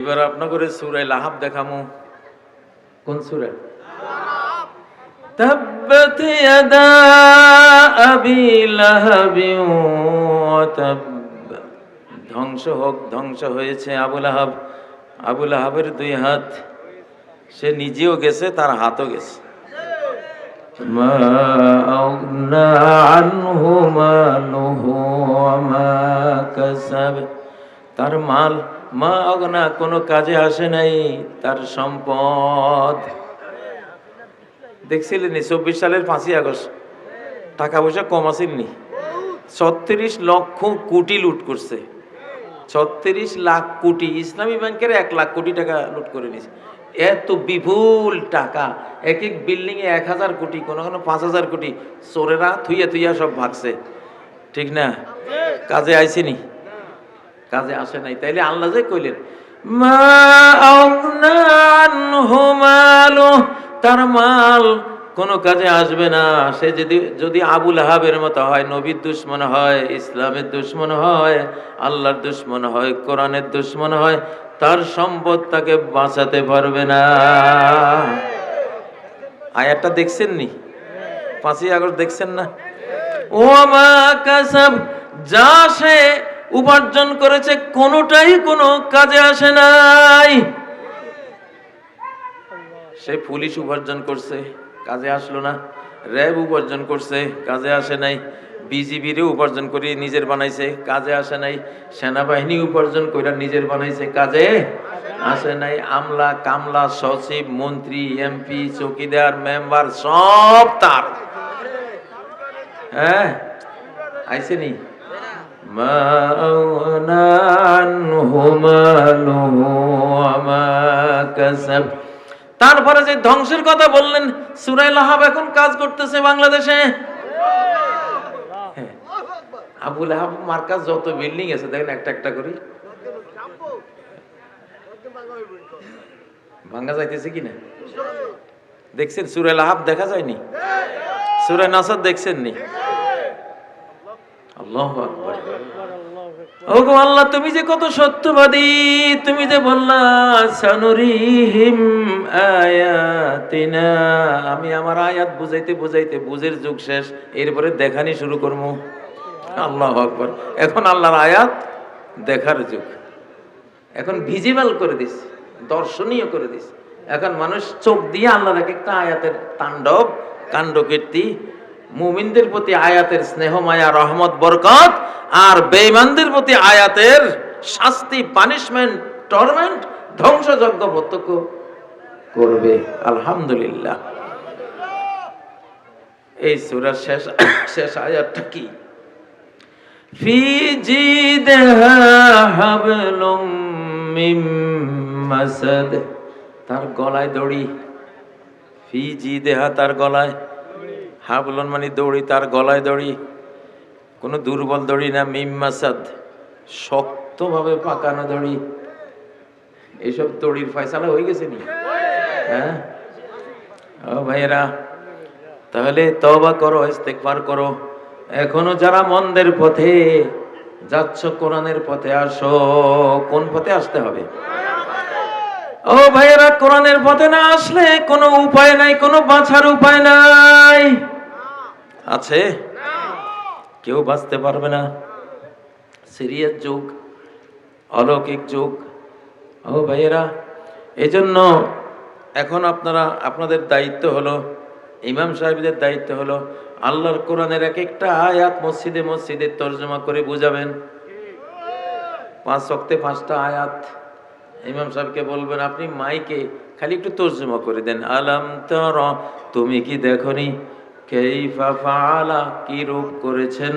এবার আপনাদের সূরা লাহাব দেখামু। কোন সূরা? তাব্বাত ইয়াদা আবি লাহাবিন ওয়া তাব। ধ্বংস হোক, ধ্বংস হয়েছে আবু লাহাব। আবু লাহাবের দুই হাত, সে নিজেও গেছে, তার হাতও গেছে। মা আগনা আনহু মালুহু ওয়া মা কাসাব। তার মাল মা আগনা, কোনো কাজে আসে নাই, তার সম্পদ। দেখছিলেন 24 সালের 5ই আগস্ট টাকা পয়সা কম আসেননি, 36 লক্ষ কোটি লুট করছে। 36 লাখ কোটি, ইসলামী ব্যাংকের 1 লাখ কোটি টাকা লুট করে নিয়েছে। এত বিপুল টাকা, এক এক বিল্ডিং এ 1000 কোটি, কোনো কোনো 5000 কোটি। চোরেরা থুইয়া থুইয়া সব ভাগছে, ঠিক না? কাজে আইসিনি, কাজে আসে নাই। তাইলে আল্লাহ যে কইলেন মা আগনা আনহু মালু, তার মাল কোনো কাজে আসবে না। সে যদি আবু লাহাবের মতো হয়, নবীর দুশমন হয়, ইসলামের দুশমন হয়, আল্লাহর দুশমন হয়, কোরআনের দুশমন হয়, তার সম্পদ তাকে বাঁচাতে পারবে না। আয়াতটা দেখছেন নি? 5ই আগস্ট দেখছেন না? ও মা কাসাব, যা সে উপার্জন করেছে কোনোটাই কোনো কাজে আসে নাই। সে পুলিশ উপার্জন করছে, কাজে আসলো না। র্যাব উপার্জন করছে, কাজে আসে নাই। বিজিবিরে উপার্জন করে নিজের বানাইছে, কাজে আসে নাই। সেনাবাহিনী উপার্জন করে নিজের বানাইছে, কাজে আসে নাই। আমলা কামলা, সচিব, মন্ত্রী, এমপি, চৌকিদার, মেম্বার সব তার। হ্যাঁ, আইছে নি? মা আগনা আনহু মালুহু ওয়া মা কাসাব। তারপরে যে ধ্বংসের কথা বললেন, সূরা লাহাব এখন কাজ করতেছে বাংলাদেশে। আবু লাহাব মার্কাজ যত বিল্ডিং আছে দেখেন, একটা একটা করে ভাঙা যাইতেছে কিনা দেখছেন? সূরা লাহাব দেখা যায়নি? সূরা নাসর দেখছেন নি? আল্লাহু আকবার। ওগো আল্লাহ, তুমি যে কত সত্যবাদী। তুমি যে বললা সানুরিহিম আয়াতিনা, আমি আমার আয়াত বুঝাইতে বুঝাইতে বুঝের যুগ শেষ, এরপরে দেখানি শুরু করবো। আল্লাহু আকবার। এখন আল্লাহর আয়াত দেখার যুগ, এখন ভিজিবল করে দিস, দর্শনীয় করে দিস। এখন মানুষ চোখ দিয়ে আল্লাহর এক একটা আয়াতের তাণ্ডব কাণ্ডকীর্তি, মুমিনদের প্রতি আয়াতের স্নেহ মায়া রহমত বরকত, আর বেঈমানদের প্রতি আয়াতের শাস্তি পানিশমেন্ট টর্মেন্ট ধ্বংসযজ্ঞ প্রত্যক্ষ করবে। আলহামদুলিল্লাহ। এই সূরার শেষ আয়াতটা কি? ফি জিদহা হাবলুম মিন মাসাদ, তার গলায় দড়ি। ফি জিদহা, তার গলায়, হাবলুন মানে দড়ি, তার গলায় দড়ি। কোনো দুর্বল দড়ি না, মিম মাসাদ, শক্তভাবে পাকানো দড়ি। এইসব দড়ির ফয়সালা হয়ে গেছে নি? হ্যাঁ ও ভাইয়েরা, তাহলে তওবা করো, ইস্তেগফার করো। এখনো যারা মন্দের পথে যাচ্ছ, কোরআনের পথে আসো। কোন পথে আসতে হবে? ও ভাইয়েরা, কোরআনের পথে না আসলে কোনো উপায় নাই, কোনো বাঁচার উপায় নাই। আছে? কেউ বাঁচতে পারবে না। সিরিয়াস যুগ, অলৌকিক যুগ। ও ভাইয়েরা, এজন্য এখন আপনাদের দায়িত্ব হলো, ইমাম সাহেবদের দায়িত্ব হলো, আল্লাহর কোরআনের এক একটা আয়াত মসজিদে মসজিদে তর্জমা করে বুঝাবেন। 5 ওয়াক্তে 5টা আয়াত ইমাম সাহেবকে বলবেন, আপনি মাইকে খালি একটু তর্জমা করে দেন। আলাম তারা, তুমি কি দেখনি, কাইফা ফাআলা, কি রূপ করেছেন,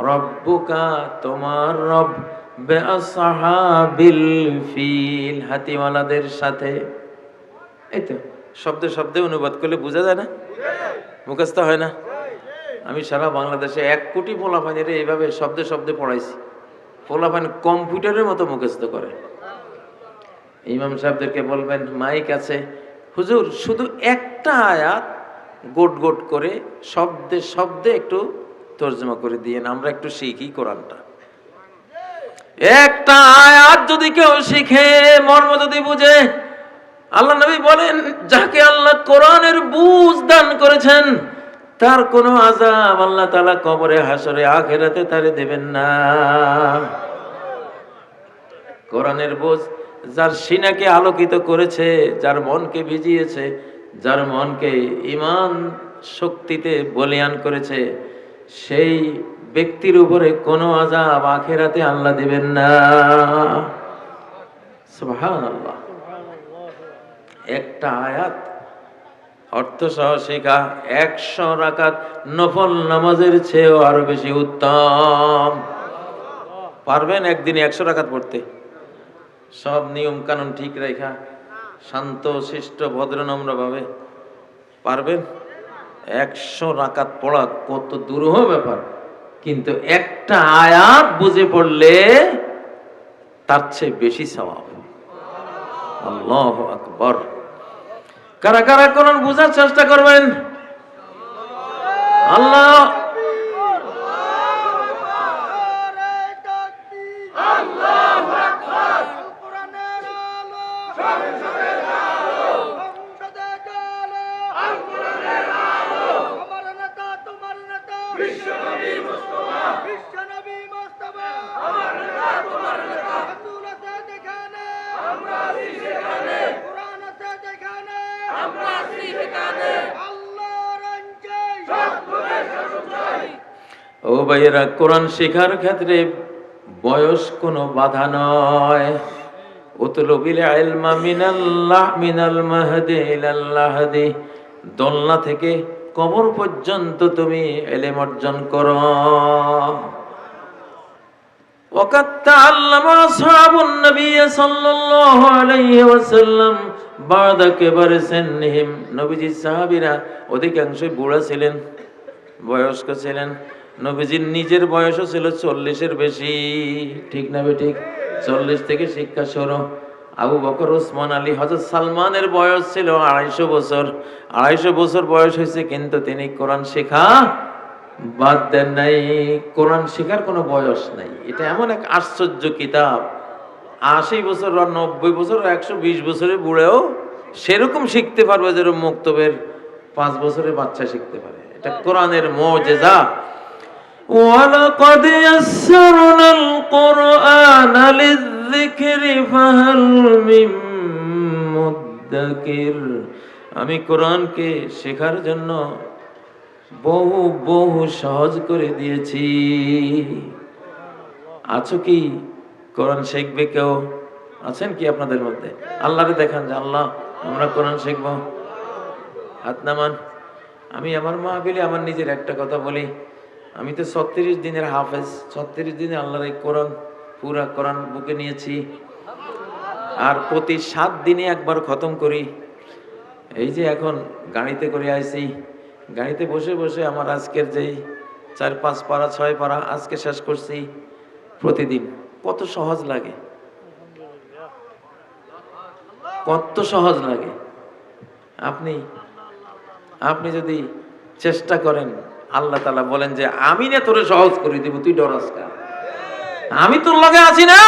রব্বুকা, তোমার রব, বিআসহাবিল ফিল, হাতিওয়ালাদের সাথে। এই তো শব্দে শব্দে অনুবাদ করলে বোঝা যায় না? মুখস্থ হয় না? আমি সারা বাংলাদেশে 1 কোটি পোলাপানের এইভাবে শব্দে শব্দে পড়াইছি। পোলাপান কম্পিউটারের মতো মুখস্থ করে। ইমাম সাহেবদেরকে বলবেন, মাইক আছে, হুজুর শুধু একটা আয়াত গোট গোট করে শব্দে শব্দে একটু তর্জমা করে দিয়েন, আমরা একটু শিখি কোরআনটা। একটা আয়াত যদি কেউ শিখে, মর্ম যদি বুঝে, আল্লাহ নবী বলেন যাকে আল্লাহ কোরআনের বুঝ দান করেছেন তার কোনো আযাব আল্লাহ তাআলা কবরে, হাসরে, আখিরাতে তারে দেবেন না। কোরআনের বুঝ যার সিনাকে আলোকিত করেছে, যার মনকে ভিজিয়েছে, যার মনকে ঈমান শক্তিতে বলীয়ান করেছে, সেই ব্যক্তির উপরে কোনো আযাব আখিরাতে আল্লাহ দিবেন না। সুবহানাল্লাহ। একটা আয়াত অর্থ সহ শেখা 100 রাকাত নফল নামাজের চেয়েও আরো বেশি উত্তম। পারবেন একদিনে 100 রাকাত পড়তে? সব নিয়ম কানুন ঠিক রেখা, শান্ত শিষ্ট ভদ্র নম্র ভাবে পারবেন? 100 রাকাত পড়া কত দুরূহ ব্যাপার, কিন্তু একটা আয়াত বুঝে পড়লে তার চেয়ে বেশি সওয়াব। আল্লাহু আকবার। কারা কারা কোরআন বোঝার চেষ্টা করবেন? আল্লাহ ও ভাইয়েরা, কোরআন শেখার ক্ষেত্রে বয়স কোনো বাধা নয়। উতলুবিল ইলমা মিনাল মাহদি ইলাল লাহদি, দোলনা থেকে কবর পর্যন্ত তুমি ইলম অর্জন করো। ওয়াকাত তাআল্লামা আসহাবুন নবী সাল্লাল্লাহু আলাইহি ওয়াসাল্লাম বাদা কিবারি সিন্নিহিম, নবীজির সাহাবীরা অধিকাংশই বুড়া ছিলেন, বয়স্ক ছিলেন। নবীজির নিজের বয়সও ছিল 40-এর বেশি, ঠিক না বেঠিক? 40 থেকে শিক্ষা শুরু। আবু বকর, ওসমান, আলী, হযরত সালমানের বয়স ছিল 250 বছর। 250 বছর বয়স হয়েছে, কিন্তু তিনি কোরআন শেখা বাদ দেন নাই। কোরআন শেখার কোনো বয়স নাই। এটা এমন এক আশ্চর্য কিতাব, 80 বছর আর 90 বছর, 120 বছরের বুড়েও সেরকম শিখতে পারবে যেরকম মুক্তবের 5 বছরের বাচ্চা শিখতে পারে। এটা কোরআনের মুজিজা। ওয়ালাকাদ ইয়াসসারনাল কুরআনা লিযযিকরি ফাহাল মিন মুদ্দাকির, আমি কোরআনকে শেখার জন্য বহু বহু সহজ করে দিয়েছি। আছো কি কোরআন শিখবে কেউ? আছেন কি আপনাদের মধ্যে? আল্লাহরে দেখান যে আল্লাহ আমরা কোরআন শিখব, হাত নামান। আমি আমার মাহফিলে আমার নিজের একটা কথা বলি, আমি তো 36 দিনের হাফেজ, 36 দিনে আল্লাহর এই কোরআন, পুরা কোরআন বুকে নিয়েছি, আর প্রতি 7 দিনে একবার খতম করি। এই যে এখন গাড়িতে করে আইছি, গাড়িতে বসে বসে আমার আজকের যেই 4-5 পারা 6 পারা আজকে শেষ করছি প্রতিদিন। কত সহজ লাগে, কত সহজ লাগে। আপনি যদি চেষ্টা করেন, আল্লাহ তাআলা বলেন যে আমি না তোরে সহজ করে দিব, তুই ডরাস কেন? আমি তোর লগে আছি না।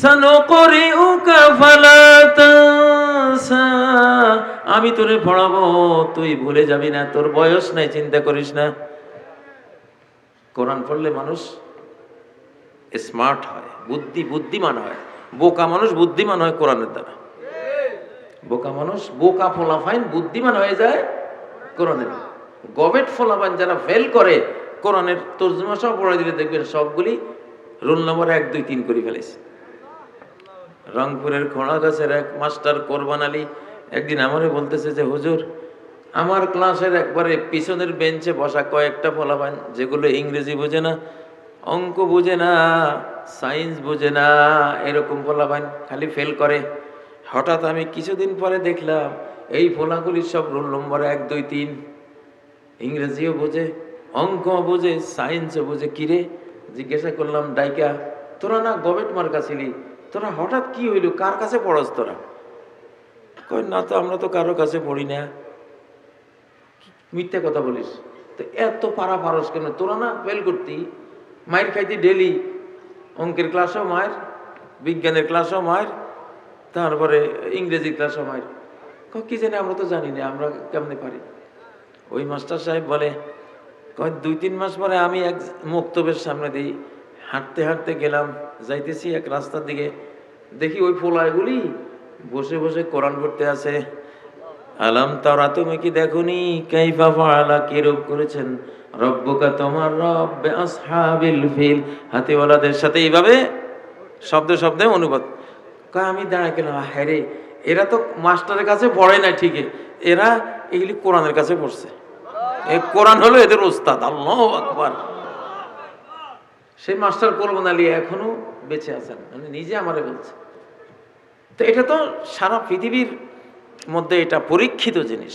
সানুকরিউকা ফালা তানসা, আমি তোরে পড়াবো, তুই ভুলে যাবি না। তোর বয়স নাই, চিন্তা করিস না। কোরআন পড়লে মানুষ স্মার্ট হয়, বুদ্ধিমান হয়। বোকা মানুষ বুদ্ধিমান হয় কোরআনের দ্বারা। বোকা মানুষ, বোকা ফোলাফাইন বুদ্ধিমান হয়ে যায় কোরআনের। গবেট ফোলাফাইন যারা ফেল করে, কোরআনের তর্জমা সব পড়ে দিলে দেখবেন সবগুলি রোল নম্বর 1, 2, 3 করে ফেলেছে। রংপুরের খোঁড়াগাছের এক মাস্টার কোরবান আলী একদিন আমারে বলতেছে যে হুজুর, আমার ক্লাসের একবারে পিছনের বেঞ্চে বসা কয়েকটা ফলাফান, যেগুলো ইংরেজি বুঝে না, অঙ্ক বুঝে না, সায়েন্স বুঝে না, এরকম ফলাফান খালি ফেল করে। হঠাৎ আমি কিছুদিন পরে দেখলাম এই ফলাগুলি সব রোল নম্বর 1, 2, 3, ইংরেজিও বোঝে, অঙ্ক বোঝে, সায়েন্সও বোঝে। কিরে জিজ্ঞাসা করলাম, ডাইকা তোরা না গবেট মার্কা ছিলি, তোরা হঠাৎ কি হইল, কার কাছে পড়স তোরা? কই না তো, আমরা তো কারো কাছে পড়ি না। মিথ্যা কথা বলিস তো, এত পারা পারস কেন? তোরা না ফেল করতি, মাইর খাইতি ডেলি, অঙ্কের ক্লাসও মায়ের, বিজ্ঞানের ক্লাসও মায়ের, তারপরে ইংরেজি ক্লাসও মায়ের। কি জানি, আমরা তো জানি না, আমরা কেমনে পারি। ওই মাস্টার সাহেব বলে, কয় 2-3 মাস পরে আমি এক মক্তবের সামনে দিই, হাঁটতে হাঁটতে গেলাম, যাইতেছি এক রাস্তার দিকে, দেখি ওই পোলাগুলি বসে বসে কোরআন পড়তে আছে। আলাম তারা, তুমি কি দেখোনি কাইফা ফাআলা, কিরূপ করেছেন রব্বুকা, তোমার রব আসহাবিল ফিল, হাতিওয়ালাদের সাথে। এইভাবে শব্দে শব্দে অনুবাদ। কয় আমি দাঁড়ায় গেলাম, হ্যাঁ রে, এরা তো মাস্টারের কাছে পড়ে না ঠিকই, এরা এগুলি কোরআনের কাছে পড়ছে। এই কোরআন হলো এদের ওস্তাদ। আল্লাহু আকবার। সেই মাস্টার কোরবান আলী এখনো বেঁচে আছেন, মানে নিজে আমারে বলছে। তো এটা তো সারা পৃথিবীর মধ্যে এটা পরীক্ষিত জিনিস।